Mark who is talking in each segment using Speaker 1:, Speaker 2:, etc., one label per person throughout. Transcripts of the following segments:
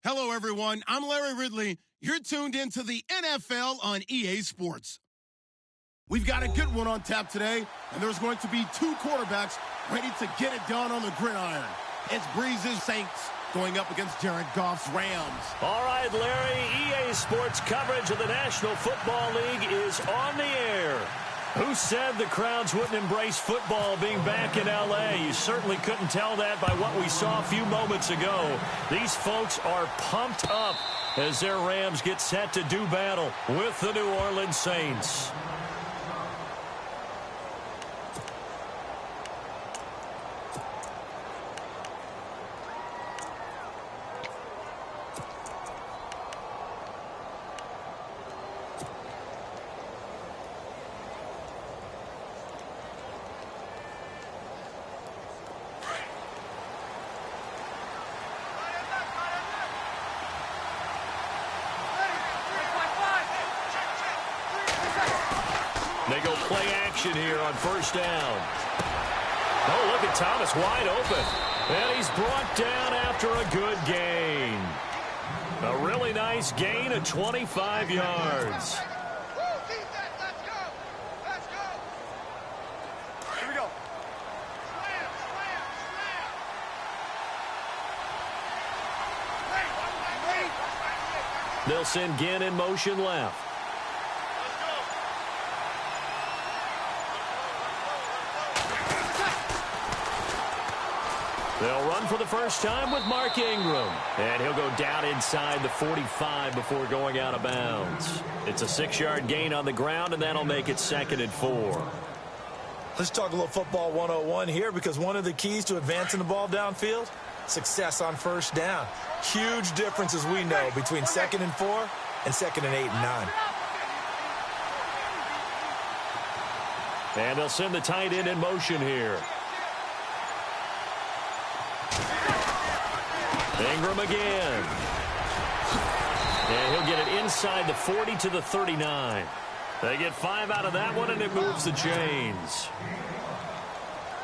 Speaker 1: Hello, everyone. I'm Larry Ridley. You're tuned into the NFL on EA Sports. We've got a good one on tap today, and there's going to be two quarterbacks ready to get it done on the gridiron. It's Breeze's Saints going up against Jared Goff's Rams.
Speaker 2: All right, Larry, EA Sports coverage of the National Football League is on the air. Who said the crowds wouldn't embrace football being back in L.A.? You certainly couldn't tell that by what we saw a few moments ago. These folks are pumped up as their Rams get set to do battle with the New Orleans Saints. They go play action here on first down. Oh, look at Thomas wide open. And he's brought down after a good gain. A really nice gain of 25 yards.
Speaker 3: Here we go.
Speaker 2: They'll send Ginn in motion left. They'll run for the first time with Mark Ingram. And he'll go down inside the 45 before going out of bounds. It's a 6-yard gain on the ground, and that'll make it 2nd and 4.
Speaker 4: Let's talk a little football 101 here, because one of the keys to advancing the ball downfield, success on first down. Huge difference, as we know, between 2nd and 4 and 2nd and 8 and 9.
Speaker 2: And they'll send the tight end in motion here. Ingram again. And he'll get it inside the 40 to the 39. They get 5 out of that one, and it moves the chains.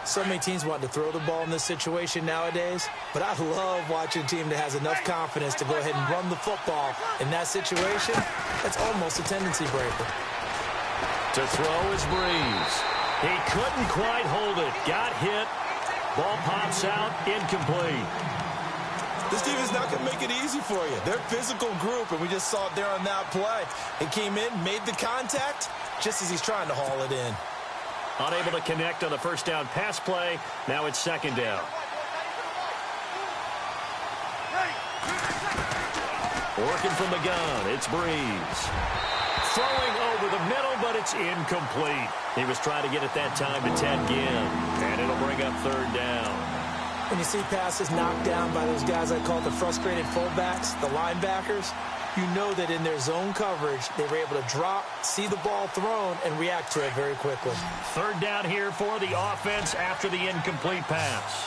Speaker 4: So many teams want to throw the ball in this situation nowadays, but I love watching a team that has enough confidence to go ahead and run the football. In that situation, that's almost a tendency breaker.
Speaker 2: To throw is Breeze. He couldn't quite hold it. Got hit. Ball pops out, incomplete.
Speaker 4: This team is not going to make it easy for you. They're a physical group, and we just saw it there on that play. It came in, made the contact, just as he's trying to haul it in.
Speaker 2: Unable to connect on the first down pass play. Now it's 2nd down. Working from the gun, it's Breeze. Throwing over the middle, but it's incomplete. He was trying to get it that time to Ted Ginn, and it'll bring up 3rd down.
Speaker 4: When you see passes knocked down by those guys I call the frustrated fullbacks, the linebackers, you know that in their zone coverage, they were able to drop, see the ball thrown, and react to it very quickly.
Speaker 2: 3rd down here for the offense after the incomplete pass.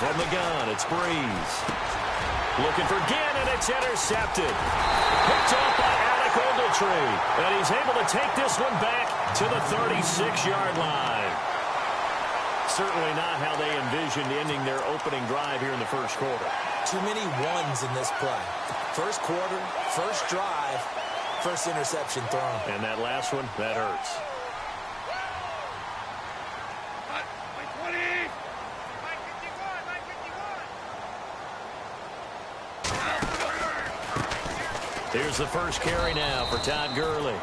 Speaker 2: From the gun, it's Breeze. Looking for Ginn, and it's intercepted. Picked off by Alec Ogletree. And he's able to take this one back to the 36-yard line. Certainly not how they envisioned ending their opening drive here in the first quarter.
Speaker 4: Too many ones in this play. First quarter, first drive, first interception thrown.
Speaker 2: And that last one, that hurts. Here's the first carry now for Todd Gurley.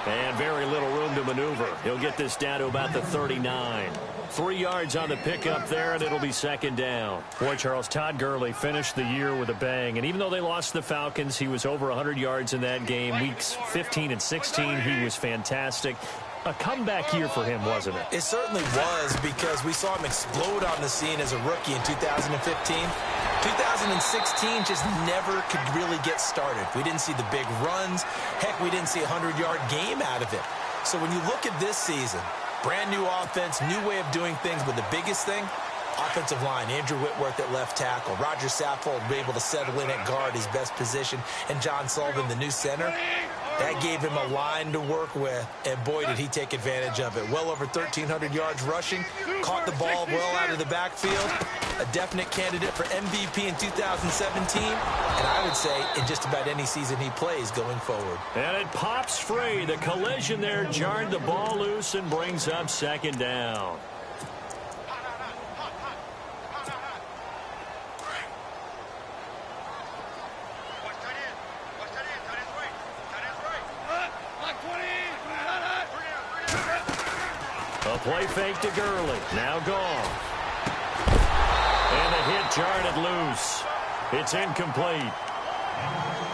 Speaker 2: And very little room to maneuver. He'll get this down to about the 39. 3 yards on the pickup there, and it'll be 2nd down. Boy, Charles, Todd Gurley finished the year with a bang. And even though they lost the Falcons, he was over 100 yards in that game. Weeks 15 and 16, he was fantastic. A comeback year for him, wasn't it?
Speaker 4: It certainly was, because we saw him explode on the scene as a rookie in 2015. 2016 just never could really get started. We didn't see the big runs. Heck, we didn't see a 100-yard game out of it. So when you look at this season, brand new offense, new way of doing things, but the biggest thing, offensive line. Andrew Whitworth at left tackle. Roger Saffold able to settle in at guard, his best position. And John Sullivan, the new center. That gave him a line to work with, and boy, did he take advantage of it. Well over 1,300 yards rushing, caught the ball well out of the backfield, a definite candidate for MVP in 2017, and I would say in just about any season he plays going forward.
Speaker 2: And it pops free. The collision there jarred the ball loose and brings up second down. A play fake to Gurley. Now gone. And the hit jarred it loose. It's incomplete.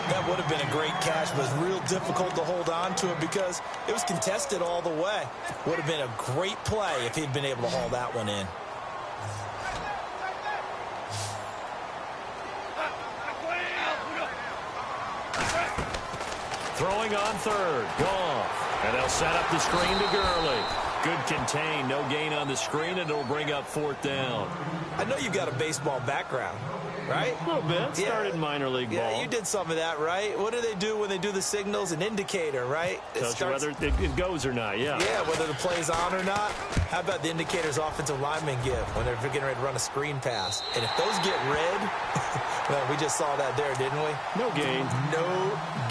Speaker 4: That would have been a great catch, but it was real difficult to hold on to it because it was contested all the way. Would have been a great play if he'd been able to haul that one in.
Speaker 2: Throwing on third. Goff. And they'll set up the screen to Gurley. Good contain. No gain on the screen, and it'll bring up fourth down.
Speaker 4: I know you've got a baseball background, right?
Speaker 2: A little bit. Started minor league ball.
Speaker 4: Yeah, you did some of that, right? What do they do when they do the signals? An indicator, right?
Speaker 2: Tells you whether it goes or not, yeah.
Speaker 4: Yeah, whether the play's on or not. How about the indicators offensive linemen give when they're getting ready to run a screen pass? And if those get red, well, we just saw that there, didn't we?
Speaker 2: No gain.
Speaker 4: No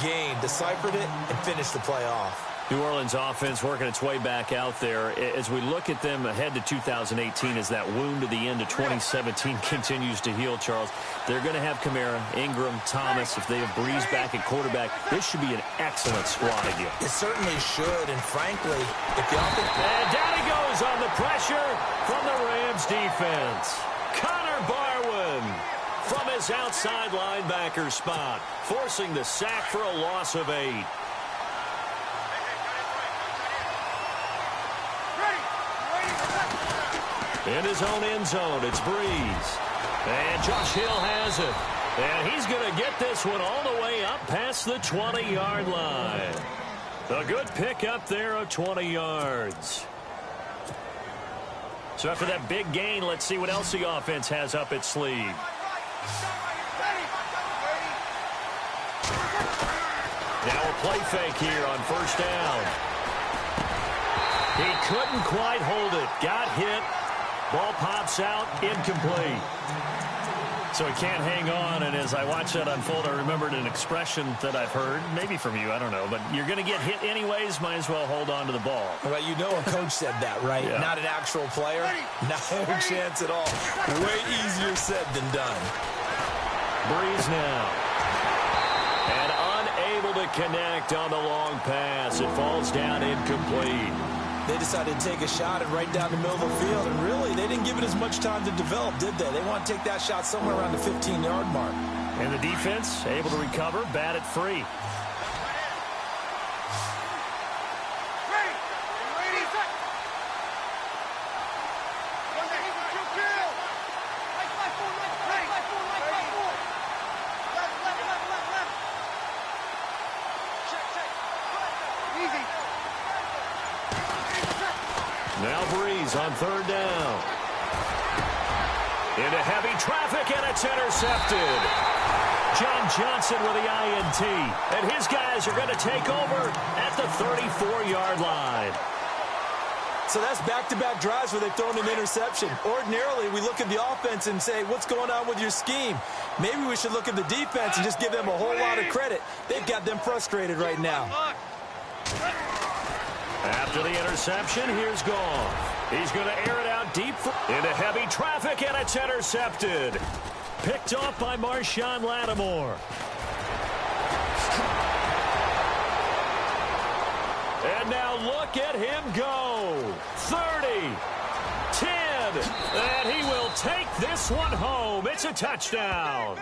Speaker 4: gain. Deciphered it and finished the play off.
Speaker 2: New Orleans offense working its way back out there. As we look at them ahead to 2018, as that wound to the end of 2017 continues to heal, Charles, they're going to have Kamara, Ingram, Thomas. If they have Breeze back at quarterback, this should be an excellent squad again.
Speaker 4: It certainly should, and frankly, if the offense...
Speaker 2: And down he goes on the pressure from the Rams defense. Connor Barwin from his outside linebacker spot, forcing the sack for a loss of 8. In his own end zone, it's Breeze. And Josh Hill has it. And he's going to get this one all the way up past the 20-yard line. A good pickup there of 20 yards. So after that big gain, let's see what else the offense has up its sleeve. Now a play fake here on first down. He couldn't quite hold it. Got hit. Ball pops out, incomplete. So he can't hang on, and as I watch that unfold, I remembered an expression that I've heard, maybe from you, I don't know, but you're going to get hit anyways, might as well hold on to the ball.
Speaker 4: Well, you know a coach said that, right?
Speaker 2: Yeah.
Speaker 4: Not an actual player. No chance at all. Way easier said than done.
Speaker 2: Breeze now. And unable to connect on the long pass. It falls down incomplete.
Speaker 4: They decided to take a shot and right down the middle of the field, and really, they didn't give it as much time to develop, did they? They want to take that shot somewhere around the 15-yard mark.
Speaker 2: And the defense able to recover, bat it free. Now Breeze on third down. Into heavy traffic, and it's intercepted. John Johnson with the INT. And his guys are going to take over at the 34-yard line.
Speaker 4: So that's back-to-back drives where they've thrown an interception. Ordinarily, we look at the offense and say, what's going on with your scheme? Maybe we should look at the defense and just give them a whole lot of credit. They've got them frustrated right now.
Speaker 2: After the interception, here's Goff. He's going to air it out deep into heavy traffic, and it's intercepted. Picked off by Marshawn Lattimore. And now look at him go. 30, 10, and he will take this one home. It's a touchdown.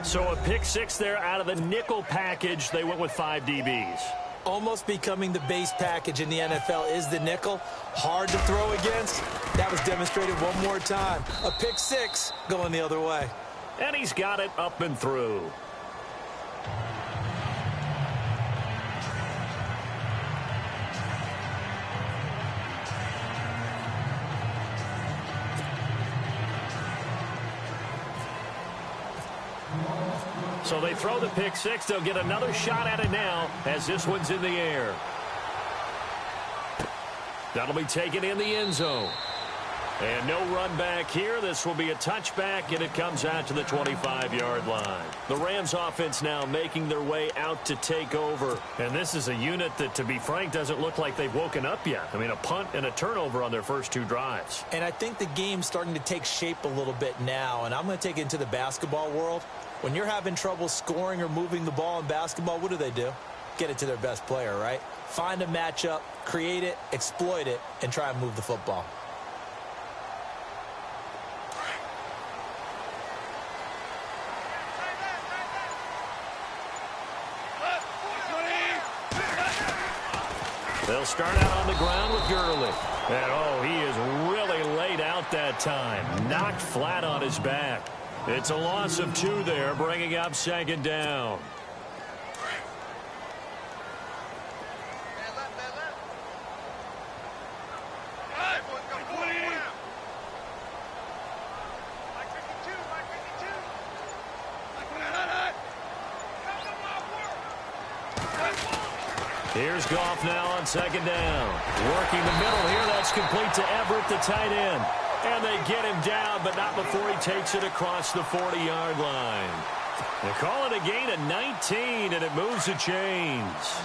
Speaker 2: So a pick six there out of the nickel package. They went with 5 DBs.
Speaker 4: Almost becoming the base package in the NFL is the nickel. Hard to throw against. That was demonstrated one more time. A pick six going the other way.
Speaker 2: And he's got it up and through. So they throw the pick six. They'll get another shot at it now as this one's in the air. That'll be taken in the end zone. And no run back here. This will be a touchback, and it comes out to the 25-yard line. The Rams offense now making their way out to take over. And this is a unit that, to be frank, doesn't look like they've woken up yet. I mean, a punt and a turnover on their first two drives.
Speaker 4: And I think the game's starting to take shape a little bit now. And I'm going to take it into the basketball world. When you're having trouble scoring or moving the ball in basketball, what do? Get it to their best player, right? Find a matchup, create it, exploit it, and try and move the football.
Speaker 2: They'll start out on the ground with Gurley. And, oh, he is really laid out that time. Knocked flat on his back. It's a loss of 2 there, bringing up second down. Here's Goff now on second down. Working the middle here. That's complete to Everett, the tight end. And they get him down, but not before he takes it across the 40-yard line. They call it a gain of 19, and it moves the chains.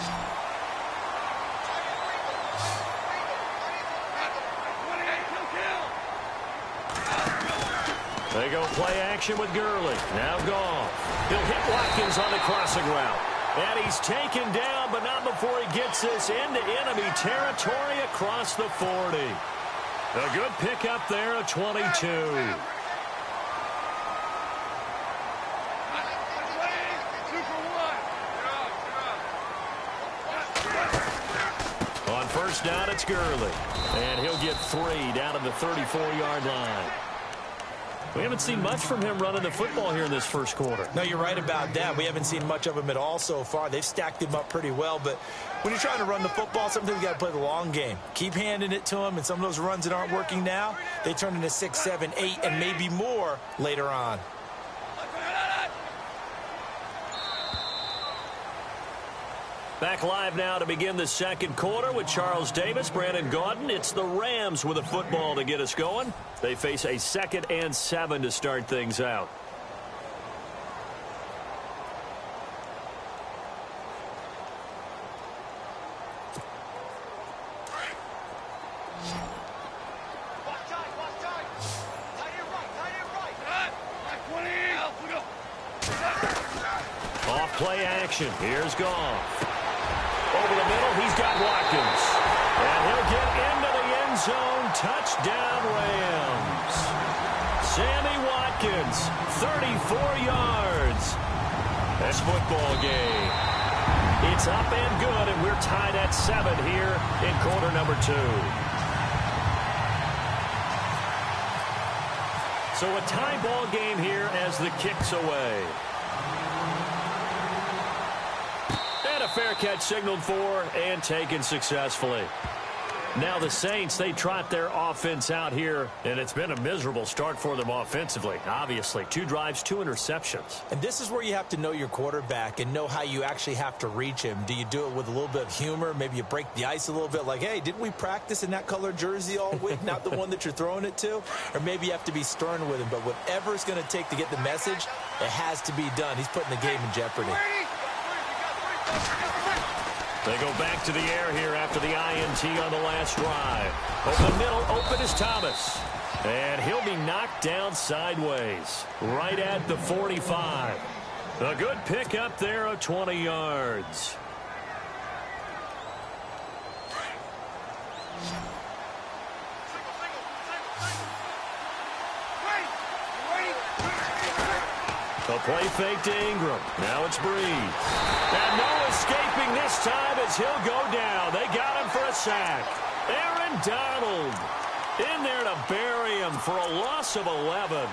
Speaker 2: They go play action with Gurley. Now Goff. He'll hit Watkins on the crossing route. And he's taken down, but not before he gets this into enemy territory across the 40. A good pickup there at 22. On first down, it's Gurley. And he'll get 3 down to the 34-yard line. We haven't seen much from him running the football here in this first quarter.
Speaker 4: No, you're right about that. We haven't seen much of him at all so far. They've stacked him up pretty well, but when you're trying to run the football, sometimes you got to play the long game. Keep handing it to him, and some of those runs that aren't working now, they turn into 6, 7, 8, and maybe more later on.
Speaker 2: Back live now to begin the second quarter with Charles Davis, Brandon Gaudin. It's the Rams with a football to get us going. They face a 2nd and 7 to start things out. Off play action. Here's Goff. Over the middle, he's got Watkins. And he'll get into the end zone. Touchdown, Rams. Sammy Watkins, 34 yards. That's football game. It's up and good, and we're tied at 7 here in quarter number 2. So a tie ball game here as the kick's away. A fair catch signaled for and taken successfully. Now the Saints, they trot their offense out here, and it's been a miserable start for them offensively. Obviously, 2 drives, 2 interceptions.
Speaker 4: And this is where you have to know your quarterback and know how you actually have to reach him. Do you do it with a little bit of humor? Maybe you break the ice a little bit like, hey, didn't we practice in that color jersey all week, not the one that you're throwing it to? Or maybe you have to be stern with him. But whatever it's going to take to get the message, it has to be done. He's putting the game in jeopardy.
Speaker 2: They go back to the air here after the INT on the last drive. Over the middle, open is Thomas. And he'll be knocked down sideways, right at the 45. A good pickup there of 20 yards. A play fake to Ingram. Now it's Breeze. And no escaping this time as he'll go down. They got him for a sack. Aaron Donald in there to bury him for a loss of 11.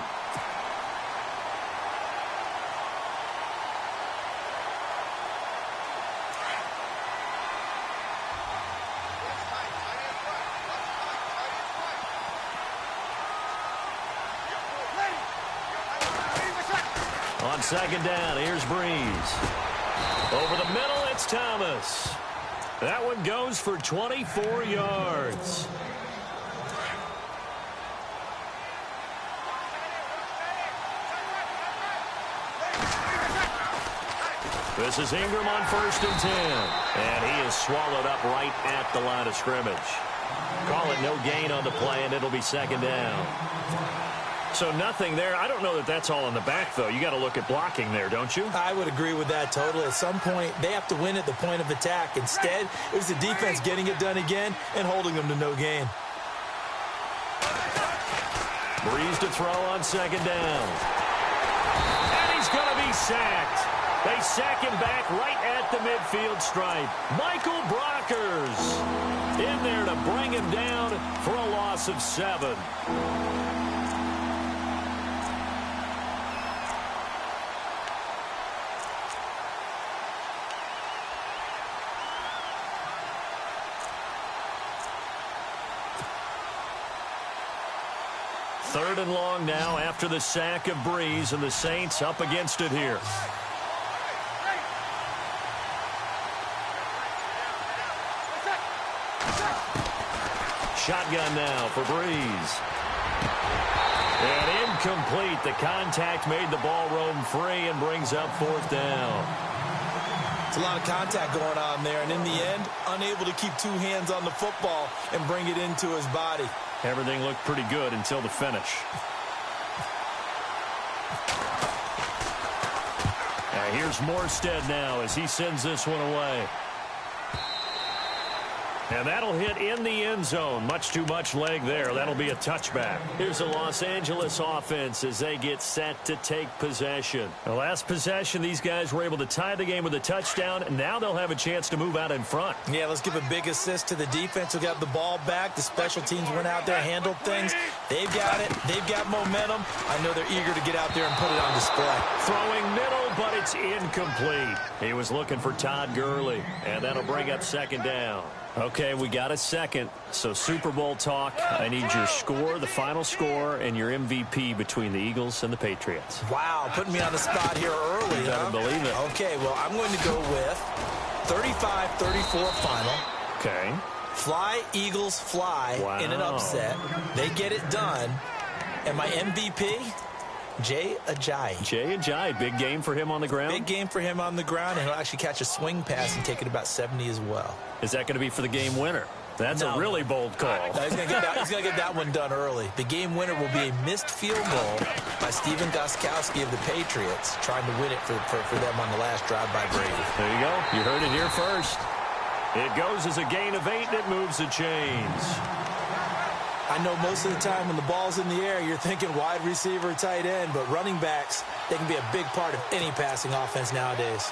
Speaker 2: On second down, here's Breeze. Over the middle, it's Thomas. That one goes for 24 yards. This is Ingram on 1st and 10. And he is swallowed up right at the line of scrimmage. Call it no gain on the play, and it'll be 2nd down. So nothing there. I don't know that that's all in the back, though. You got to look at blocking there, don't you?
Speaker 4: I would agree with that totally. At some point, they have to win at the point of attack. Instead, it was the defense getting it done again and holding them to no gain.
Speaker 2: Breeze to throw on 2nd down. And he's going to be sacked. They sack him back right at the midfield stripe. Michael Brockers in there to bring him down for a loss of 7. Third and long now after the sack of Breeze, and the Saints up against it here. Shotgun now for Breeze. And incomplete. The contact made the ball roam free and brings up 4th down.
Speaker 4: It's a lot of contact going on there, and in the end, unable to keep 2 hands on the football and bring it into his body.
Speaker 2: Everything looked pretty good until the finish. Now here's Morstead now as he sends this one away. And that'll hit in the end zone. Much too much leg there. That'll be a touchback. Here's the Los Angeles offense as they get set to take possession. The last possession, these guys were able to tie the game with a touchdown, and now they'll have a chance to move out in front.
Speaker 4: Yeah, let's give a big assist to the defense who got the ball back. The special teams went out there, handled things. They've got it. They've got momentum. I know they're eager to get out there and put it on display.
Speaker 2: Throwing middle, but it's incomplete. He was looking for Todd Gurley, and that'll bring up 2nd down. Okay, we got a second. So Super Bowl talk. I need your score, the final score, and your MVP between the Eagles and the Patriots.
Speaker 4: Wow, putting me on the spot here early,
Speaker 2: You better believe it.
Speaker 4: Okay, well, I'm going to go with 35-34 final.
Speaker 2: Okay.
Speaker 4: Fly, Eagles, fly in an upset. They get it done. And my MVP, Jay Ajayi.
Speaker 2: Jay Ajayi, big game for him on the ground?
Speaker 4: Big game for him on the ground, and he'll actually catch a swing pass and take it about 70 as well.
Speaker 2: Is that going to be for the game winner? That's a really bold call.
Speaker 4: No, he's going to get that one done early. The game winner will be a missed field goal by Steven Gostkowski of the Patriots, trying to win it for them on the last drive by Brady.
Speaker 2: There you go. You heard it here first. It goes as a gain of 8, and it moves the chains.
Speaker 4: I know most of the time when the ball's in the air, you're thinking wide receiver, tight end, but running backs, they can be a big part of any passing offense nowadays.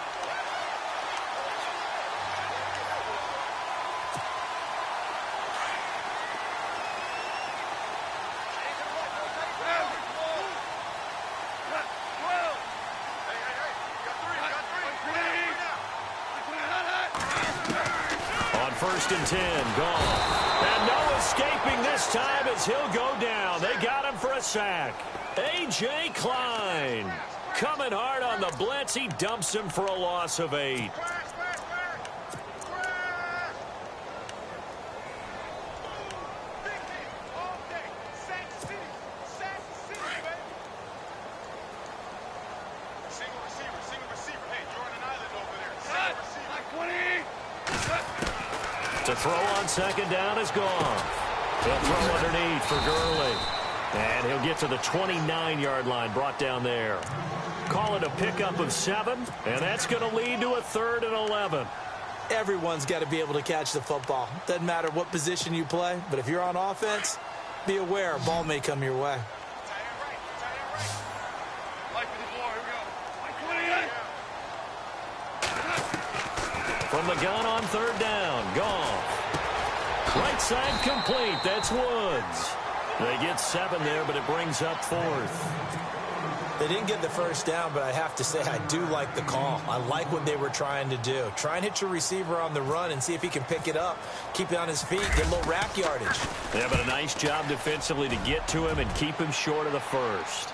Speaker 2: On 1st and 10, gone. And no escaping this time as he'll go down. They got him for a sack. A.J. Klein coming hard on the blitz. He dumps him for a loss of 8. To throw on 2nd down is gone. He'll throw underneath for Gurley. And he'll get to the 29-yard line, brought down there. Call it a pickup of 7, and that's going to lead to a 3rd and 11.
Speaker 4: Everyone's got to be able to catch the football. Doesn't matter what position you play, but if you're on offense, be aware a ball may come your way.
Speaker 2: From the gun on 3rd down, gone. Right side complete, that's Woods. They get 7 there, but it brings up 4th.
Speaker 4: They didn't get the first down, but I have to say I do like the call. I like what they were trying to do. Try and hit your receiver on the run and see if he can pick it up, keep it on his feet, get a little rack yardage.
Speaker 2: Yeah, but a nice job defensively to get to him and keep him short of the first.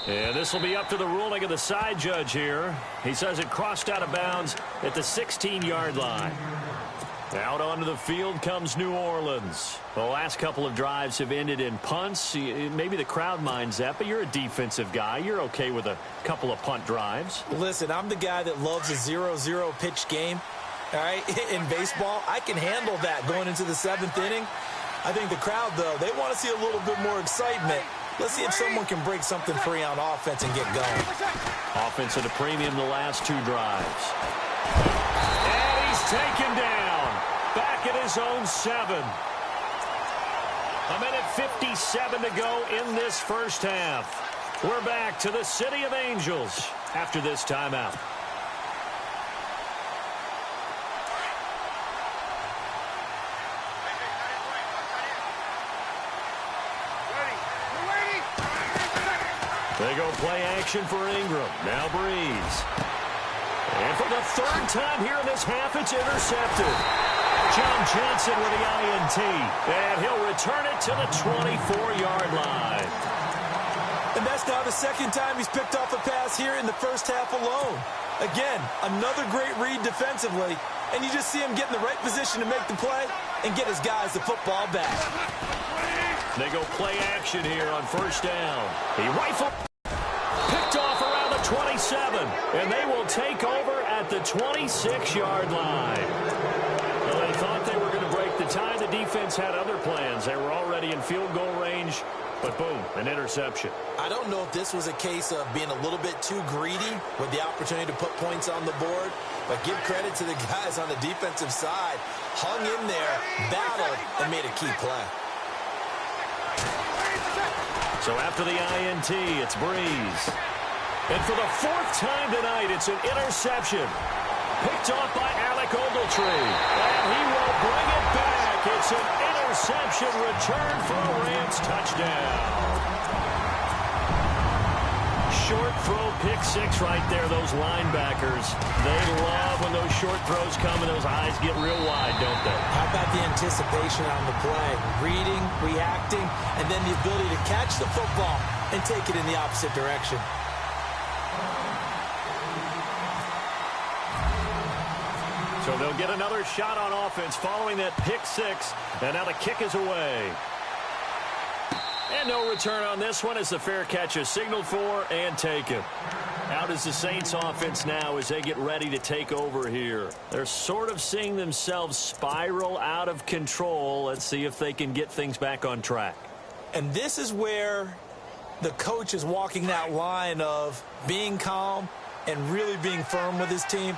Speaker 2: And this will be up to the ruling of the side judge here. He says it crossed out of bounds at the 16-yard line. Out onto the field comes New Orleans. The last couple of drives have ended in punts. Maybe the crowd minds that, but you're a defensive guy. You're okay with a couple of punt drives.
Speaker 4: Listen, I'm the guy that loves a 0-0 pitch game. All right, in baseball, I can handle that going into the 7th inning. I think the crowd, though, they want to see a little bit more excitement. Let's see if someone can break something free on offense and get going.
Speaker 2: Offense at a premium the last 2 drives. And he's taken down. Back at his own 7. A minute 57 to go in this first half. We're back to the City of Angels after this timeout. They go play action for Ingram. Now Breeze. And for the 3rd time here in this half, it's intercepted. John Johnson with the INT. And he'll return it to the 24-yard line.
Speaker 4: And that's now the 2nd time he's picked off a pass here in the first half alone. Again, another great read defensively. And you just see him get in the right position to make the play and get his guys the football back.
Speaker 2: They go play action here on 1st down. He rifled. Picked off around the 27. And they will take over at the 26-yard line. Well, they thought they were going to break the tie. The defense had other plans. They were already in field goal range. But boom, an interception.
Speaker 4: I don't know if this was a case of being a little bit too greedy with the opportunity to put points on the board. But give credit to the guys on the defensive side. Hung in there, battled, and made a key play.
Speaker 2: So after the INT, it's Breeze. And for the 4th time tonight, it's an interception. Picked off by Alec Ogletree. And he will bring it back. It's an interception return for a Rams touchdown. Short throw, pick 6 right there. Those linebackers, they love when those short throws come and those eyes get real wide, don't they?
Speaker 4: How about the anticipation on the play? Reading, reacting, and then the ability to catch the football and take it in the opposite direction.
Speaker 2: So they'll get another shot on offense following that pick 6. And now the kick is away. And no return on this one as the fair catch is signaled for and taken. Out is the Saints offense now as they get ready to take over here. They're sort of seeing themselves spiral out of control. Let's see if they can get things back on track.
Speaker 4: And this is where the coach is walking that line of being calm and really being firm with his team.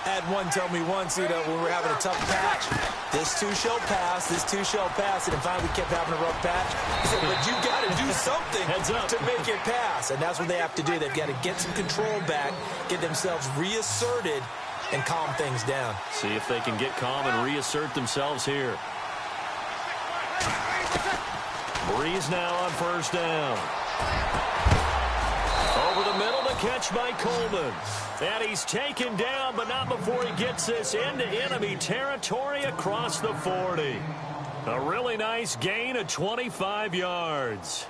Speaker 4: I had one tell me once, when we were having a tough patch, this too shall pass, this too shall pass, and finally we kept having a rough patch. He said, but you got to do something to make it pass, and that's what they have to do. They've got to get some control back, get themselves reasserted, and calm things down.
Speaker 2: See if they can get calm and reassert themselves here. Breeze now on 1st down. Over the middle, the catch by Coleman. And he's taken down, but not before he gets this into enemy territory across the 40. A really nice gain of 25 yards.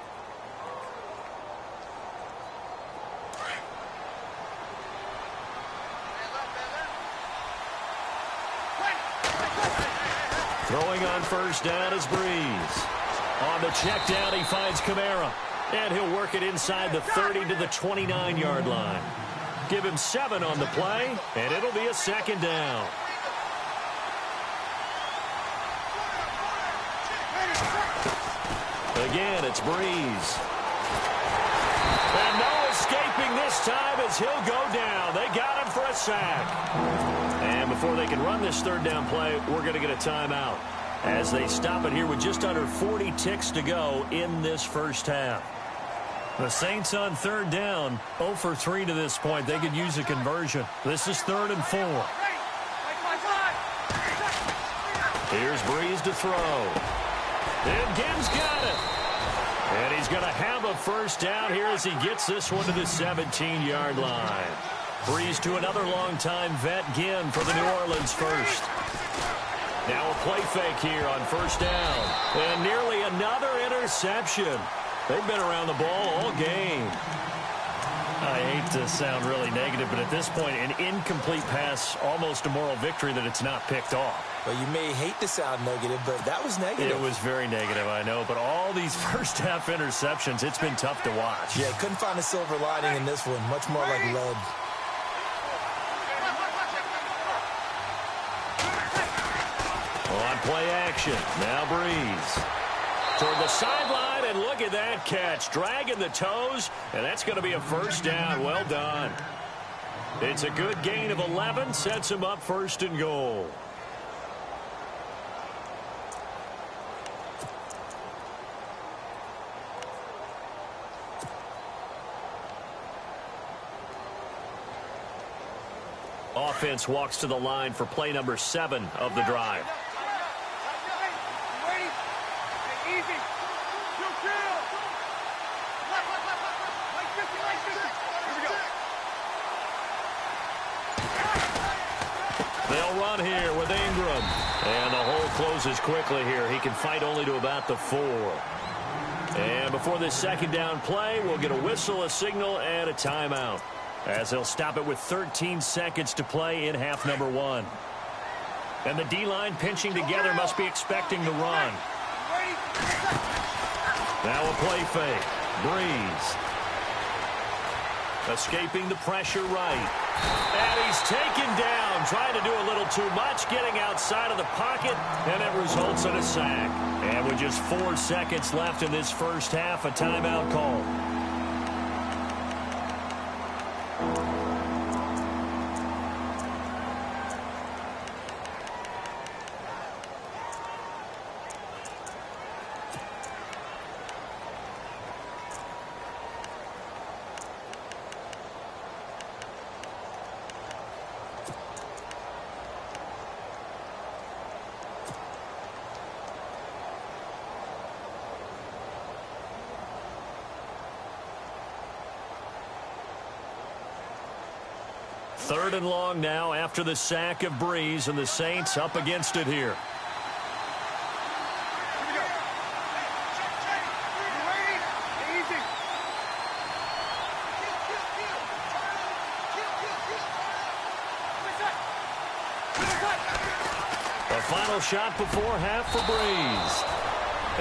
Speaker 2: Throwing on 1st down is Breeze. On the check down, he finds Kamara. And he'll work it inside the 30 to the 29-yard line. Give him 7 on the play, and it'll be a 2nd down. Again, it's Breeze. And no escaping this time as he'll go down. They got him for a sack. And before they can run this 3rd down play, we're going to get a timeout as they stop it here with just under 40 ticks to go in this first half. The Saints on 3rd down, 0 for 3 to this point. They could use a conversion. This is 3rd and 4. Here's Breeze to throw. And Gibbs got it. And he's going to have a 1st down here as he gets this one to the 17-yard line. Breeze to another long-time vet, Ginn, for the New Orleans 1st. Now a play fake here on 1st down. And nearly another interception. They've been around the ball all game. I hate to sound really negative, but at this point, an incomplete pass, almost a moral victory that it's not picked off.
Speaker 4: Well, you may hate to sound negative, but that was negative.
Speaker 2: It was very negative, I know, but all these first-half interceptions, it's been tough to watch.
Speaker 4: Yeah, couldn't find a silver lining in this one. Much more like lead.
Speaker 2: On play action, now Breeze. Toward the sideline, and look at that catch. Dragging the toes, and that's going to be a first down. Well done. It's a good gain of 11, sets him up first and goal. Offense walks to the line for play number 7 of the drive. They'll run here with Ingram. And the hole closes quickly here. He can fight only to about the 4. And before this second down play, we'll get a whistle, a signal, and a timeout, as they'll stop it with 13 seconds to play in half number 1. And the D-line pinching together must be expecting the run. Now a play fake. Breeze. Escaping the pressure right. And he's taken down, trying to do a little too much, getting outside of the pocket, and it results in a sack. And with just 4 seconds left in this first half, a timeout call. Third and long now after the sack of Breeze, and the Saints up against it here. The final shot before half for Breeze.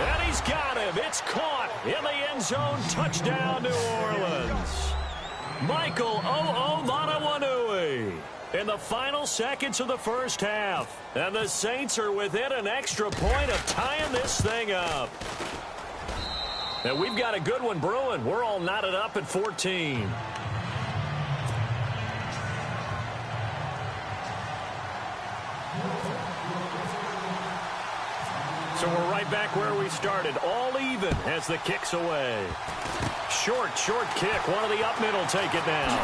Speaker 2: And he's got him. It's caught in the end zone. Touchdown, New Orleans. Michael Onwenu in the final seconds of the first half. And the Saints are within an extra point of tying this thing up. And we've got a good one brewing. We're all knotted up at 14. So we're right back where we started. All even as the kick's away. Short kick. One of the up middle take it now.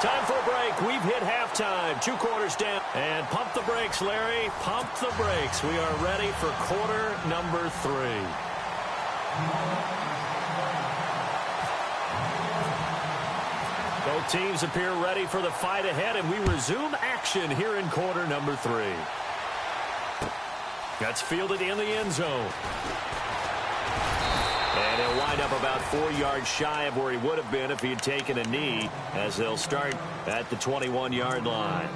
Speaker 2: Time for a break. We've hit halftime. 2 quarters down. And pump the brakes, Larry. Pump the brakes. We are ready for quarter number 3. Both teams appear ready for the fight ahead, and we resume action here in quarter number 3. That's fielded in the end zone. And he'll wind up about 4 yards shy of where he would have been if he had taken a knee, as they'll start at the 21-yard line.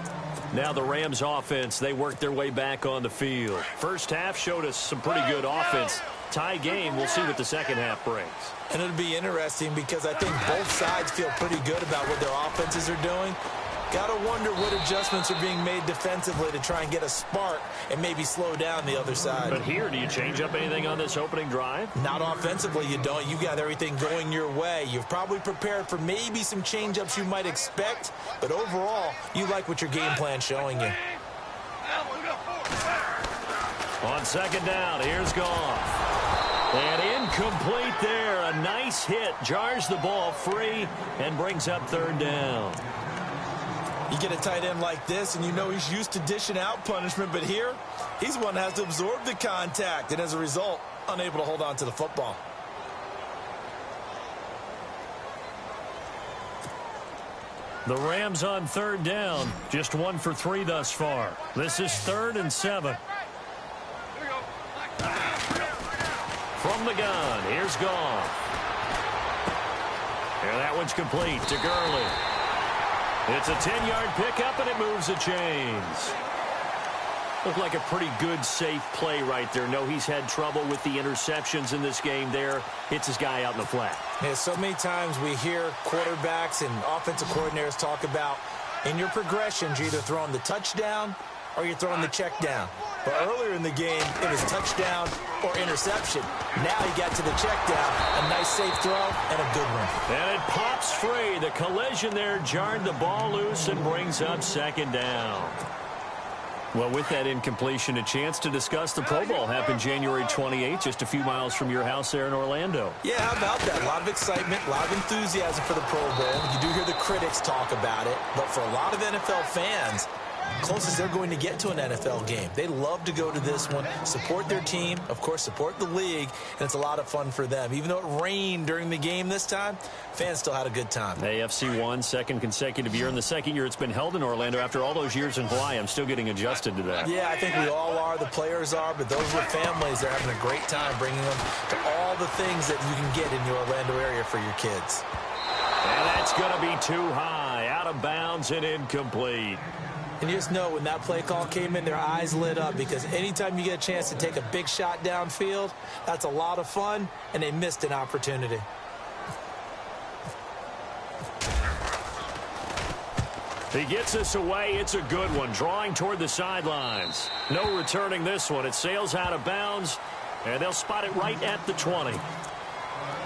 Speaker 2: Now the Rams offense, they work their way back on the field. First half showed us some pretty good offense. Tie game, we'll see what the second half brings.
Speaker 4: And it'll be interesting because I think both sides feel pretty good about what their offenses are doing. Got to wonder what adjustments are being made defensively to try and get a spark and maybe slow down the other side.
Speaker 2: But here, do you change up anything on this opening drive?
Speaker 4: Not offensively, you don't. You got everything going your way. You've probably prepared for maybe some change-ups you might expect, but overall, you like what your game plan's showing you.
Speaker 2: On second down, here's Goff. And incomplete there. A nice hit. Jars the ball free and brings up third down.
Speaker 4: You get a tight end like this, and you know he's used to dishing out punishment, but here, he's one that has to absorb the contact, and as a result, unable to hold on to the football.
Speaker 2: The Rams on third down, just 1 for 3 thus far. This is 3rd and 7. From the gun, here's Goff. And that one's complete to Gurley. It's a 10-yard pickup, and it moves the chains. Looked like a pretty good, safe play right there. No, he's had trouble with the interceptions in this game there. Hits his guy out in the flat.
Speaker 4: Yeah, so many times we hear quarterbacks and offensive coordinators talk about in your progressions, you're either throwing the touchdown or you're throwing the check down. But earlier in the game, it was touchdown or interception. Now he got to the check down. A nice safe throw and a good one.
Speaker 2: And it pops free. The collision there jarred the ball loose and brings up second down. Well, with that incompletion, a chance to discuss the Pro Bowl happened January 28th, just a few miles from your house there in Orlando.
Speaker 4: Yeah, how about that? A lot of excitement, a lot of enthusiasm for the Pro Bowl. You do hear the critics talk about it, but for a lot of NFL fans, closest they're going to get to an NFL game. They love to go to this one, support their team, of course, support the league, and it's a lot of fun for them. Even though it rained during the game this time, fans still had a good time.
Speaker 2: AFC won second consecutive year, and the second year it's been held in Orlando after all those years in Hawaii. I'm still getting adjusted to that.
Speaker 4: Yeah, I think we all are. The players are, but those with families, they're having a great time bringing them to all the things that you can get in the Orlando area for your kids.
Speaker 2: And that's going to be too high, out of bounds and incomplete.
Speaker 4: And you just know when that play call came in, their eyes lit up because anytime you get a chance to take a big shot downfield, that's a lot of fun, and they missed an opportunity.
Speaker 2: He gets us away. It's a good one, drawing toward the sidelines. No returning this one. It sails out of bounds, and they'll spot it right at the 20.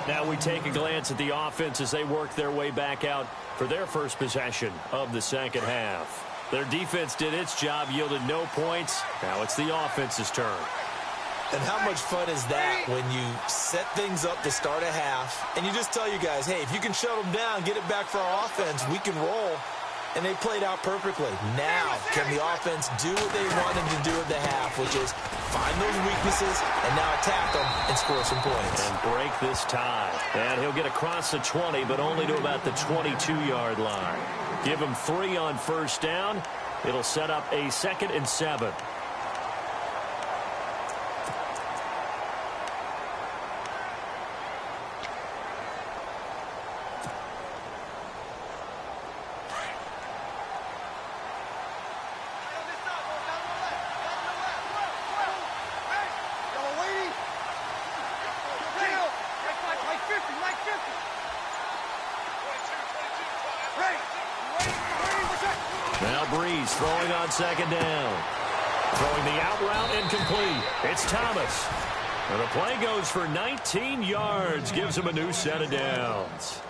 Speaker 2: Now we take a glance at the offense as they work their way back out for their first possession of the second half. Their defense did its job, yielded no points. Now it's the offense's turn.
Speaker 4: And how much fun is that when you set things up to start a half, and you just tell you guys, hey, if you can shut them down, get it back for our offense, we can roll. And they played out perfectly. Now, can the offense do what they wanted to do at the half, which is find those weaknesses and now attack them and score some points.
Speaker 2: And break this tie. And he'll get across the 20, but only to about the 22-yard line. Give him 3 on first down. It'll set up a 2nd and 7. Throwing on second down. Throwing the out route incomplete. It's Thomas. And the play goes for 19 yards. Gives him a new set of downs.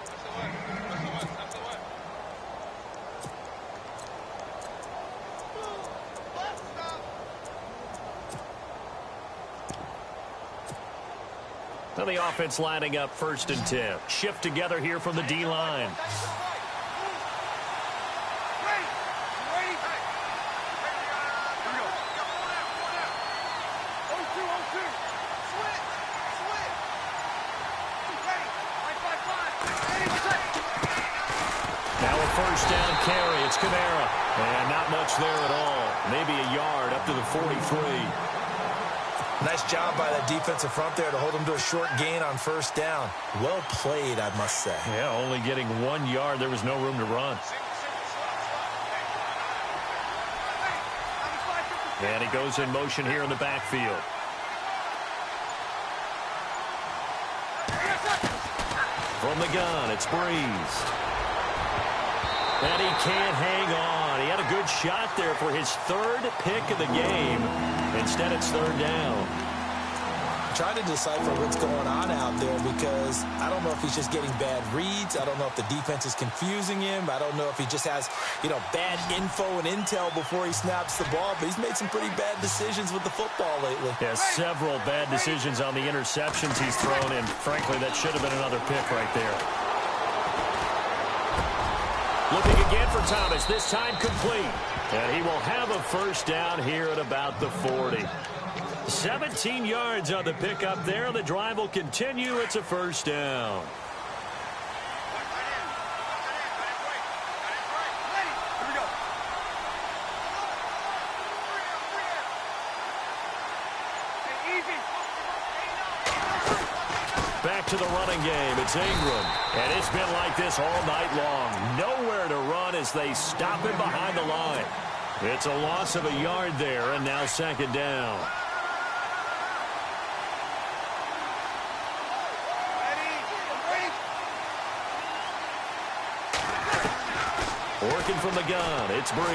Speaker 2: Now the offense lining up 1st and 10. Shift together here from the D-line. First down carry. It's Kamara. And not much there at all. Maybe a yard up to the 43.
Speaker 4: Nice job by that defensive front there to hold him to a short gain on first down. Well played, I must say.
Speaker 2: Yeah, only getting 1 yard. There was no room to run. And he goes in motion here in the backfield. From the gun, it's Breeze. And he can't hang on. He had a good shot there for his 3rd pick of the game. Instead, it's 3rd down.
Speaker 4: I'm trying to decipher what's going on out there because I don't know if he's just getting bad reads. I don't know if the defense is confusing him. I don't know if he just has, bad info and intel before he snaps the ball. But he's made some pretty bad decisions with the football lately.
Speaker 2: Yeah, several bad decisions on the interceptions he's thrown. And frankly, that should have been another pick right there. Looking again for Thomas, this time complete. And he will have a first down here at about the 40. 17 yards on the pickup there. The drive will continue. It's a first down. back to the running game. It's Ingram. And it's been like this all night long. Nowhere to run as they stop him behind the line. It's a loss of a yard there, and now second down. Working from the gun, it's Breeze.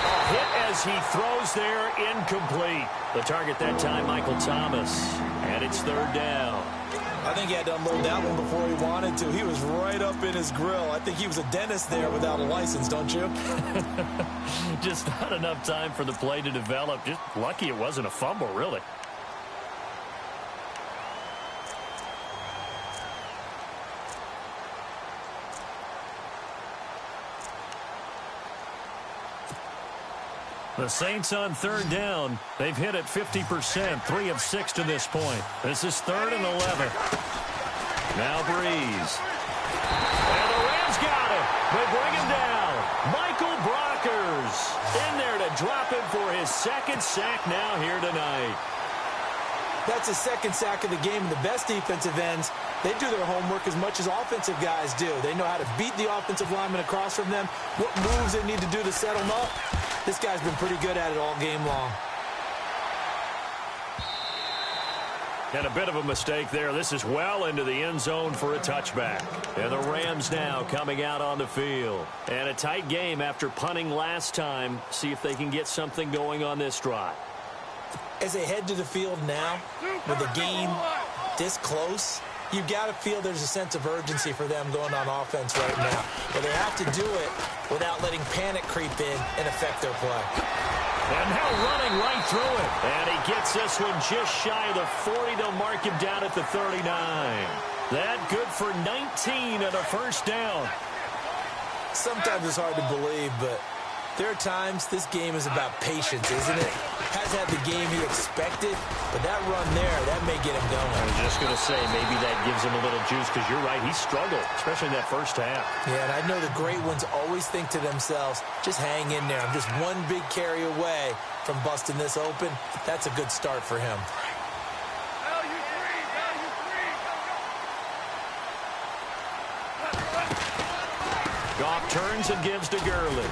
Speaker 2: A hit as he throws there, incomplete. The target that time, Michael Thomas. And it's third down.
Speaker 4: I think he had to unload that one before he wanted to. He was right up in his grill. I think he was a dentist there without a license, don't you?
Speaker 2: Just not enough time for the play to develop. Just lucky it wasn't a fumble, really. The Saints on third down. They've hit it 50%, 3 of 6 to this point. This is 3rd and 11. Now Breeze. And the Rams got him. They bring him down. Michael Brockers in there to drop him for his second sack now here tonight.
Speaker 4: That's his second sack of the game. And the best defensive ends, they do their homework as much as offensive guys do. They know how to beat the offensive lineman across from them, what moves they need to do to set them up. This guy's been pretty good at it all game long.
Speaker 2: And a bit of a mistake there. This is well into the end zone for a touchback. And the Rams now coming out on the field. And a tight game after punting last time. See if they can get something going on this drive.
Speaker 4: As they head to the field now, with the game this close, you've got to feel there's a sense of urgency for them going on offense right now. But they have to do it without letting panic creep in and affect their play.
Speaker 2: And now running right through it. And he gets this one just shy of the 40. They'll mark him down at the 39. That good for 19 and a first down.
Speaker 4: Sometimes it's hard to believe, but there are times this game is about patience, isn't it? Has had the game he expected, but that run there, that may get him going.
Speaker 2: I was just going to say, maybe that gives him a little juice, because you're right, he struggled, especially in that first half.
Speaker 4: Yeah, and I know the great ones always think to themselves, just hang in there. I'm just one big carry away from busting this open. That's a good start for him.
Speaker 2: Goff turns and gives to Gurley.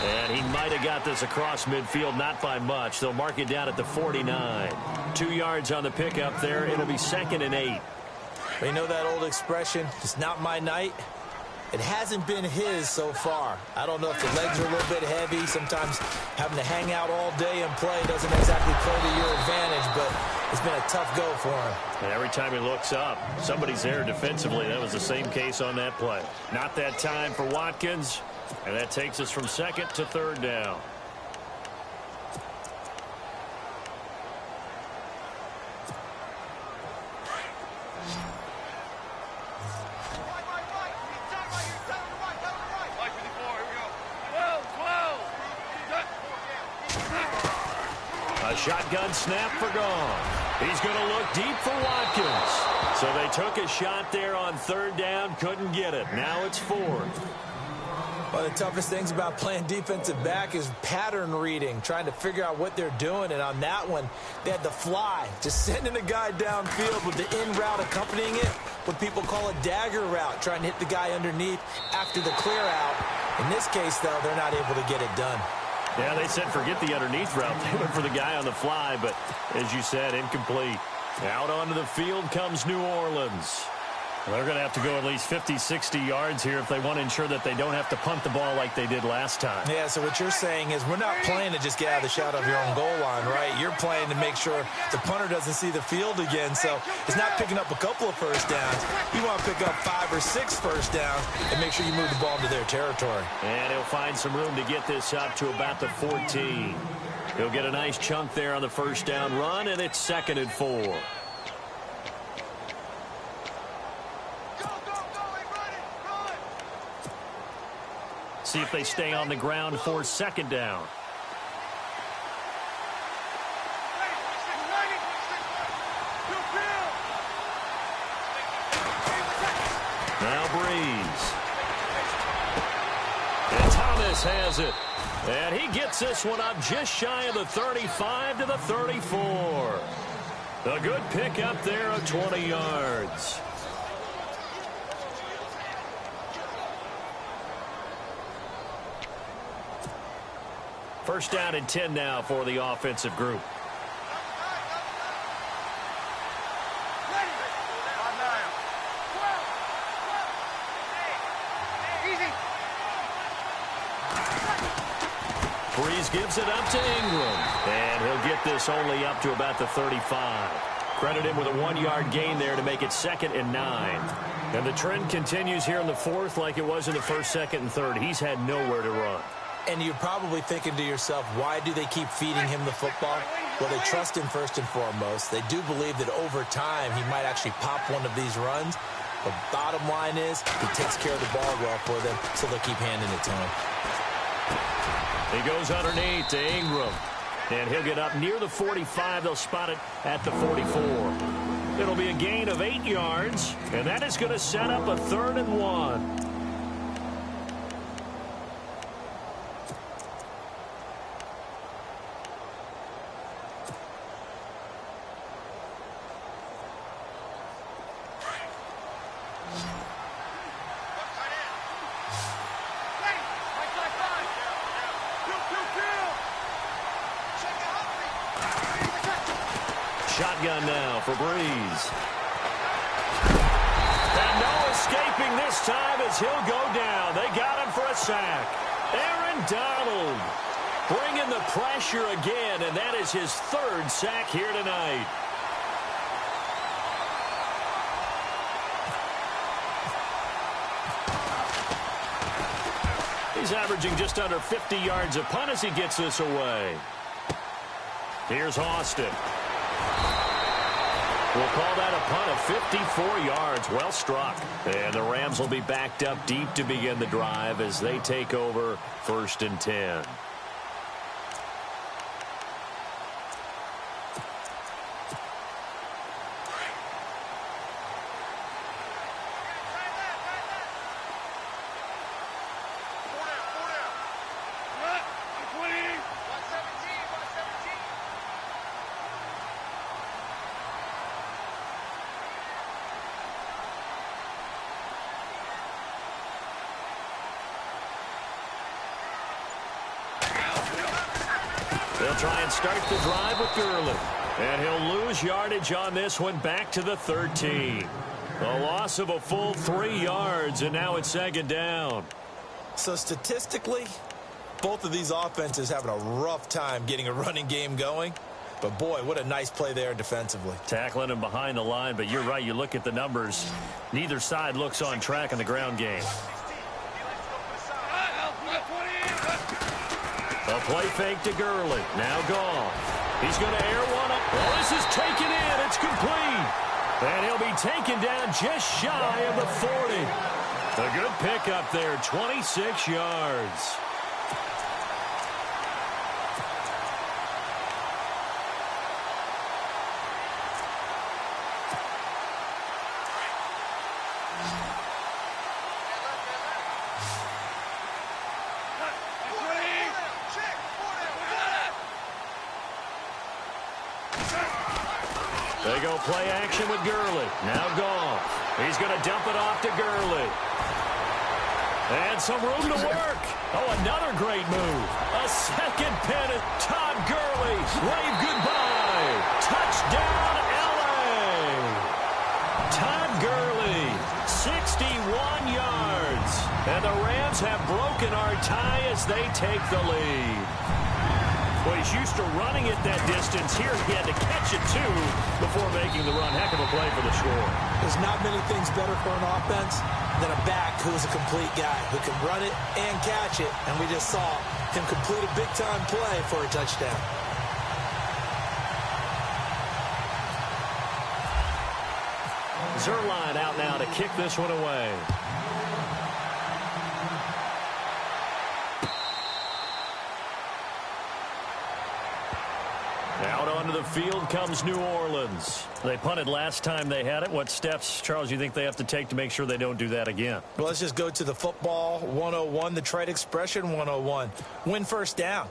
Speaker 2: And he might have got this across midfield, not by much. They'll mark it down at the 49. 2 yards on the pickup there. It'll be 2nd and 8.
Speaker 4: You know that old expression, it's not my night? It hasn't been his so far. I don't know if the legs are a little bit heavy. Sometimes having to hang out all day and play doesn't exactly play to your advantage, but it's been a tough go for him.
Speaker 2: And every time he looks up, somebody's there defensively. That was the same case on that play. Not that time for Watkins. And that takes us from 2nd to 3rd down. A shotgun snap for Goff. He's going to look deep for Watkins. So they took a shot there on 3rd down, couldn't get it. Now it's 4th.
Speaker 4: One of the toughest things about playing defensive back is pattern reading, trying to figure out what they're doing. And on that one, they had the fly, just sending a guy downfield with the in route accompanying it, what people call a dagger route, trying to hit the guy underneath after the clear out. In this case, though, they're not able to get it done.
Speaker 2: Yeah, they said forget the underneath route. They went for the guy on the fly, but as you said, incomplete. Out onto the field comes New Orleans. They're going to have to go at least 50, 60 yards here if they want to ensure that they don't have to punt the ball like they did last time.
Speaker 4: Yeah, so what you're saying is we're not playing to just get out of the shadow of your own goal line, right? You're playing to make sure the punter doesn't see the field again. So it's not picking up a couple of first downs. You want to pick up 5 or 6 first downs and make sure you move the ball into their territory.
Speaker 2: And he'll find some room to get this up to about the 14. He'll get a nice chunk there on the first down run, and it's 2nd and 4. See if they stay on the ground for 2nd down. Now Breeze. And Thomas has it. And he gets this one up just shy of the 35 to the 34. A good pick up there of 20 yards. First down and 10 now for the offensive group. Breeze gives it up to Ingram. And he'll get this only up to about the 35. Credit him with a 1-yard gain there to make it 2nd and 9. And the trend continues here in the 4th like it was in the 1st, 2nd, and 3rd. He's had nowhere to run.
Speaker 4: And you're probably thinking to yourself, why do they keep feeding him the football? Well, they trust him first and foremost. They do believe that over time he might actually pop one of these runs. The bottom line is he takes care of the ball well for them, so they'll keep handing it to him.
Speaker 2: He goes underneath to Ingram. And he'll get up near the 45. They'll spot it at the 44. It'll be a gain of 8 yards. And that is going to set up a 3rd and 1. Shotgun now for Breeze. And no escaping this time as he'll go down. They got him for a sack. Aaron Donald bringing the pressure again, and that is his 3rd sack here tonight. He's averaging just under 50 yards a punt as he gets this away. Here's Austin. We'll call that a punt of 54 yards. Well struck. And the Rams will be backed up deep to begin the drive as they take over 1st and 10. They'll try and start the drive with Gurley. And he'll lose yardage on this one back to the 13. A loss of a full 3 yards, and now it's 2nd down.
Speaker 4: So statistically, both of these offenses having a rough time getting a running game going. But, boy, what a nice play there defensively.
Speaker 2: Tackling him behind the line, but you're right. You look at the numbers. Neither side looks on track in the ground game. A play fake to Gurley. Now gone. He's going to air one up. Well, this is taken in. It's complete. And he'll be taken down just shy of the 40. A good pickup there, 26 yards. They go play action with Gurley. Now gone. He's going to dump it off to Gurley. And some room to work. Oh, another great move. A second pennant. Todd Gurley. Wave goodbye. Touchdown, L.A. Todd Gurley, 61 yards. And the Rams have broken our tie as they take the lead. Well, he's used to running it that distance. Here he had to catch it, too, before making the run. Heck of a play for the score.
Speaker 4: There's not many things better for an offense than a back who's a complete guy who can run it and catch it. And we just saw him complete a big-time play for a touchdown.
Speaker 2: Zuerlein out now to kick this one away. Out onto the field comes New Orleans. They punted last time they had it. What steps, Charles, do you think they have to take to make sure they don't do that again?
Speaker 4: Well, let's just go to the football 101, the trade expression 101. Win first down.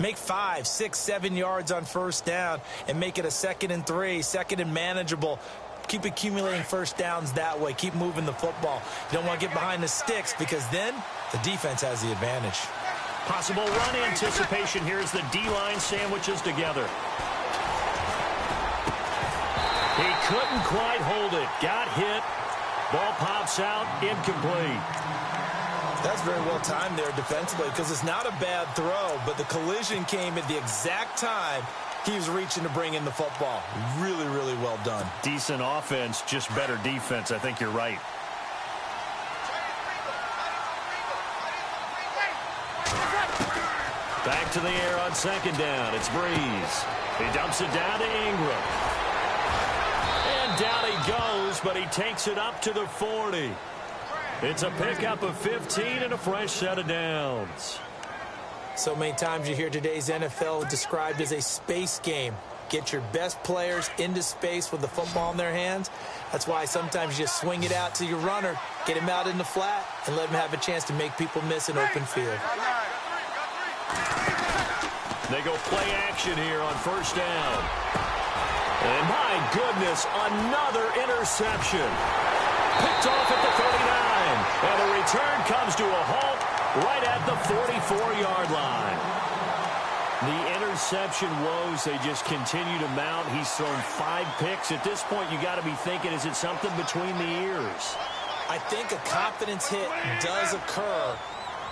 Speaker 4: Make 5, 6, 7 yards on first down and make it a 2nd and 3, 2nd and manageable. Keep accumulating first downs that way. Keep moving the football. You don't want to get behind the sticks because then the defense has the advantage.
Speaker 2: Possible run anticipation here as the D-line sandwiches together. He couldn't quite hold it. Got hit. Ball pops out. Incomplete.
Speaker 4: That's very well timed there defensively because it's not a bad throw, but the collision came at the exact time he was reaching to bring in the football. Really, really well done.
Speaker 2: Decent offense, just better defense. I think you're right. Back to the air on 2nd down. It's Breeze. He dumps it down to Ingram. And down he goes, but he takes it up to the 40. It's a pickup of 15 and a fresh set of downs.
Speaker 4: So many times you hear today's NFL described as a space game. Get your best players into space with the football in their hands. That's why sometimes you just swing it out to your runner, get him out in the flat, and let him have a chance to make people miss an open field.
Speaker 2: They go play action here on first down. And my goodness, another interception. Picked off at the 39. And the return comes to a halt right at the 44-yard line. The interception woes, they just continue to mount. He's thrown 5 picks. At this point, you got to be thinking, is it something between the ears?
Speaker 4: I think a confidence hit does occur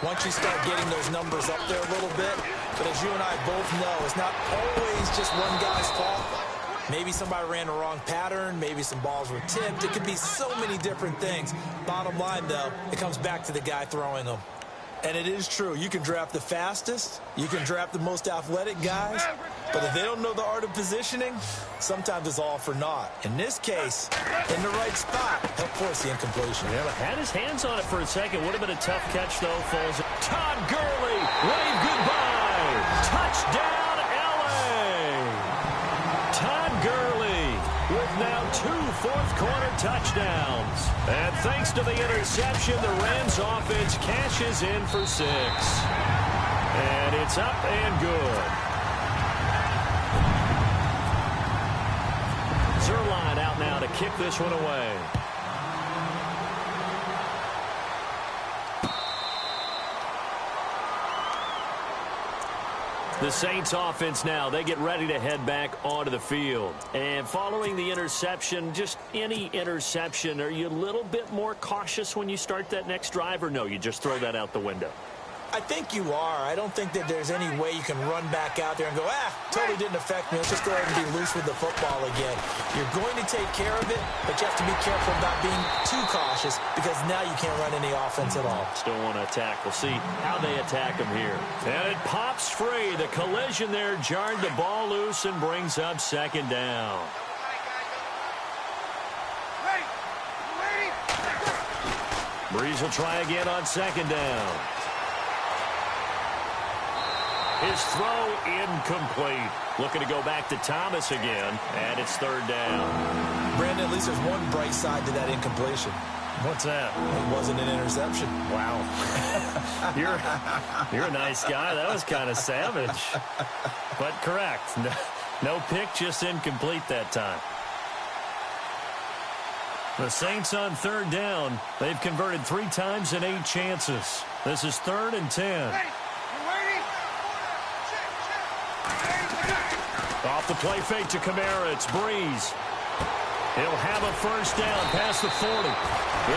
Speaker 4: once you start getting those numbers up there a little bit. But as you and I both know, it's not always just one guy's fault. Maybe somebody ran the wrong pattern. Maybe some balls were tipped. It could be so many different things. Bottom line, though, it comes back to the guy throwing them. And it is true. You can draft the fastest. You can draft the most athletic guys. But if they don't know the art of positioning, sometimes it's all for naught. In this case, in the right spot, helped force the incompletion.
Speaker 2: Yeah, but had his hands on it for a second. Would have been a tough catch, though. Falls. Todd Gurley, wave goodbye. Touchdown, L.A. Todd Gurley with now 2 fourth-quarter touchdowns. And thanks to the interception, the Rams offense cashes in for 6. And it's up and good. Zerline out now to kick this one away. The Saints offense now, they get ready to head back onto the field. And following the interception, just any interception, are you a little bit more cautious when you start that next drive, or no, you just throw that out the window?
Speaker 4: I think you are. I don't think that there's any way you can run back out there and go, totally didn't affect me. Let's just go ahead and be loose with the football again. You're going to take care of it, but you have to be careful about being too cautious because now you can't run any offense at all.
Speaker 2: Still want to attack. We'll see how they attack him here. And it pops free. The collision there jarred the ball loose and brings up 2nd down. Breeze will try again on 2nd down. His throw incomplete. Looking to go back to Thomas again, and it's 3rd down.
Speaker 4: Brandon, at least there's one bright side to that incompletion.
Speaker 2: What's that?
Speaker 4: It wasn't an interception.
Speaker 2: Wow. You're a nice guy. That was kind of savage. But correct. No pick, just incomplete that time. The Saints on 3rd down. They've converted 3 times in 8 chances. This is 3rd and 10. Off the play fake to Kamara. It's Breeze. He'll have a first down past the 40.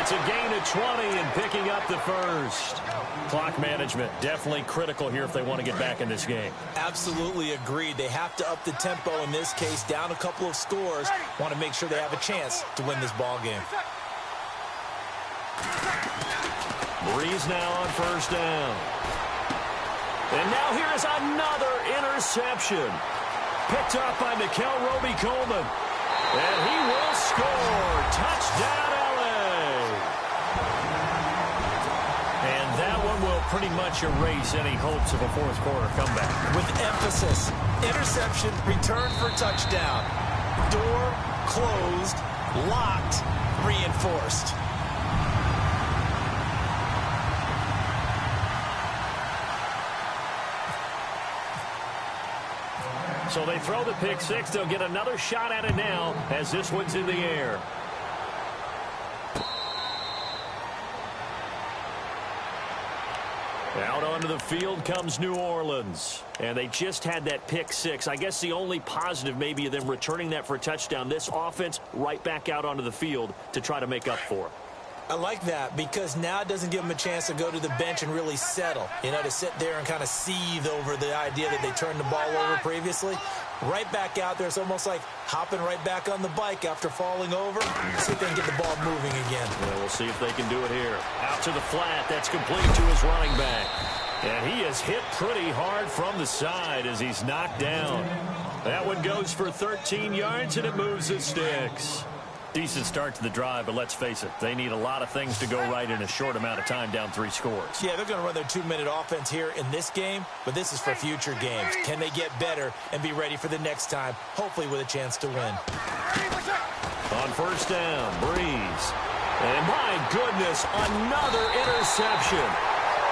Speaker 2: It's a gain of 20 and picking up the first. Clock management definitely critical here if they want to get back in this game.
Speaker 4: Absolutely agreed. They have to up the tempo in this case, down a couple of scores. Want to make sure they have a chance to win this ball game.
Speaker 2: Breeze now on first down. And now here is another interception. Picked up by Nikel Roby-Coleman. And he will score. Touchdown, L.A. And that one will pretty much erase any hopes of a fourth-quarter comeback.
Speaker 4: With emphasis, interception, return for touchdown. Door closed, locked, reinforced.
Speaker 2: So they throw the pick six. They'll get another shot at it now as this one's in the air. Out onto the field comes New Orleans. And they just had that pick six. I guess the only positive maybe of them returning that for a touchdown. This offense right back out onto the field to try to make up for it.
Speaker 4: I like that because now it doesn't give them a chance to go to the bench and really settle. You know, to sit there and kind of seethe over the idea that they turned the ball over previously. Right back out there. It's almost like hopping right back on the bike after falling over. See if they can get the ball moving again.
Speaker 2: Yeah, we'll see if they can do it here. Out to the flat. That's complete to his running back. And he is hit pretty hard from the side as he's knocked down. That one goes for 13 yards, and it moves the sticks. Decent start to the drive, but let's face it, they need a lot of things to go right in a short amount of time, down 3 scores.
Speaker 4: Yeah, they're going to run their 2-minute offense here in this game, but this is for future games. Can they get better and be ready for the next time, hopefully with a chance to win?
Speaker 2: On first down, Breeze. And my goodness, another interception.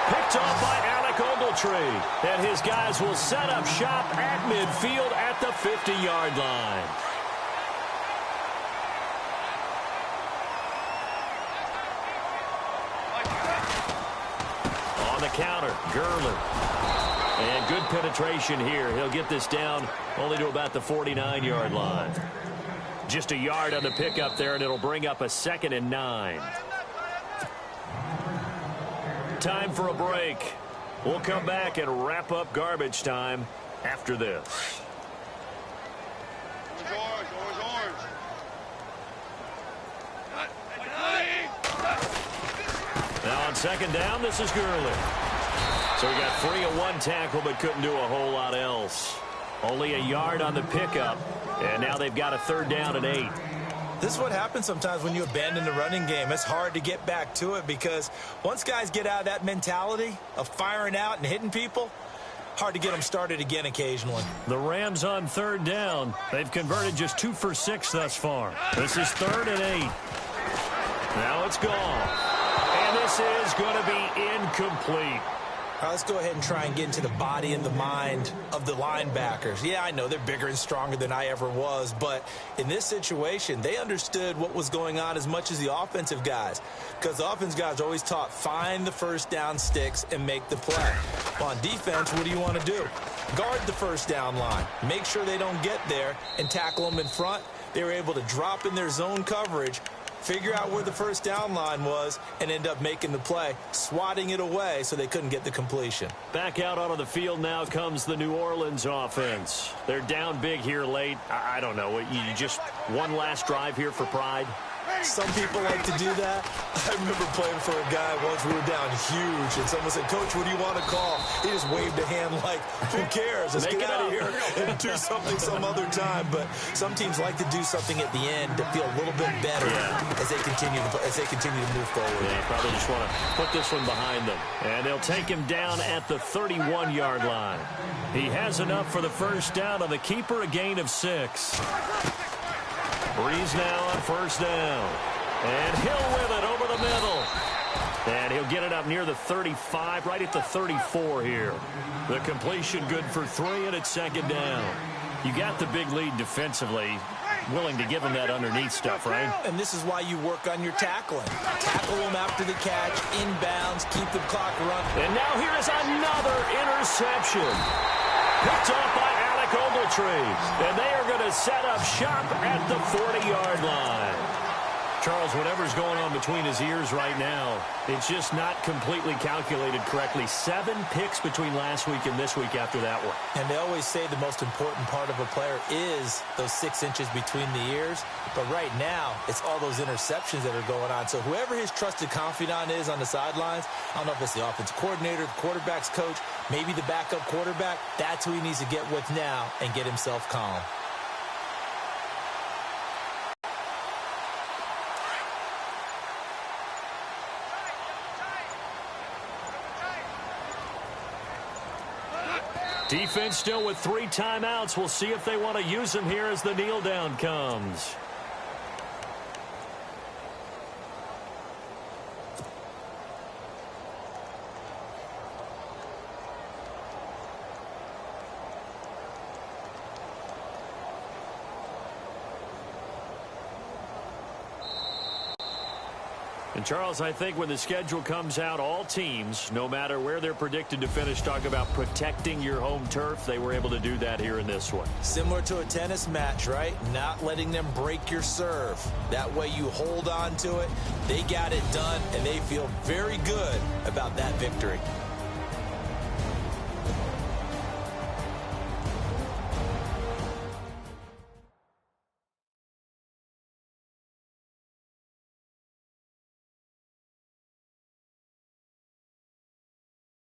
Speaker 2: Picked off by Alec Ogletree. And his guys will set up shop at midfield at the 50-yard line. On the counter, Gurley. And good penetration here. He'll get this down only to about the 49-yard line. Just a yard on the pickup there, and it'll bring up a 2nd and 9. Time for a break. We'll come back and wrap up garbage time after this. Now on 2nd down, this is Gurley. So he got free of 1 tackle but couldn't do a whole lot else. Only a yard on the pickup, and now they've got a 3rd down and 8.
Speaker 4: This is what happens sometimes when you abandon the running game. It's hard to get back to it because once guys get out of that mentality of firing out and hitting people, hard to get them started again occasionally.
Speaker 2: The Rams on 3rd down. They've converted just 2 for 6 thus far. This is 3rd and 8. Now it's gone. And this is going to be incomplete.
Speaker 4: All right, let's go ahead and try and get into the body and the mind of the linebackers. Yeah, I know they're bigger and stronger than I ever was, but in this situation, they understood what was going on as much as the offensive guys, because the offensive guys are always taught, find the first down sticks and make the play. Well, on defense, what do you want to do? Guard the first down line. Make sure they don't get there and tackle them in front. They were able to drop in their zone coverage, figure out where the first down line was, and end up making the play, swatting it away so they couldn't get the completion.
Speaker 2: Back out onto the field now comes the New Orleans offense. They're down big here late. I don't know. You just one last drive here for pride?
Speaker 4: Some people like to do that. I remember playing for a guy once. We were down huge, and someone said, "Coach, what do you want to call?" He just waved a hand like, "Who cares? Let's get out of here and do something some other time." But some teams like to do something at the end to feel a little bit better as they continue to move forward.
Speaker 2: Yeah, probably just want to put this one behind them. And they'll take him down at the 31-yard line. He has enough for the first down on the keeper, a gain of 6. Breeze now on first down. And Hill with it over the middle. And he'll get it up near the 35, right at the 34 here. The completion good for 3, and it's 2nd down. You got the big lead defensively. Willing to give him that underneath stuff, right?
Speaker 4: And this is why you work on your tackling. Tackle them after the catch, inbounds, keep the clock running.
Speaker 2: And now here is another interception. Picked off by Alec Ogletree. And they are going to set up shop at the 40-yard line. Charles, whatever's going on between his ears right now, it's just not completely calculated correctly. 7 picks between last week and this week after that one.
Speaker 4: And they always say the most important part of a player is those 6 inches between the ears. But right now, it's all those interceptions that are going on. So whoever his trusted confidant is on the sidelines, I don't know if it's the offensive coordinator, the quarterback's coach, maybe the backup quarterback, that's who he needs to get with now and get himself calm.
Speaker 2: Defense still with 3 timeouts. We'll see if they want to use them here as the kneel down comes. And, Charles, I think when the schedule comes out, all teams, no matter where they're predicted to finish, talk about protecting your home turf. They were able to do that here in this one.
Speaker 4: Similar to a tennis match, right? Not letting them break your serve. That way you hold on to it. They got it done, and they feel very good about that victory.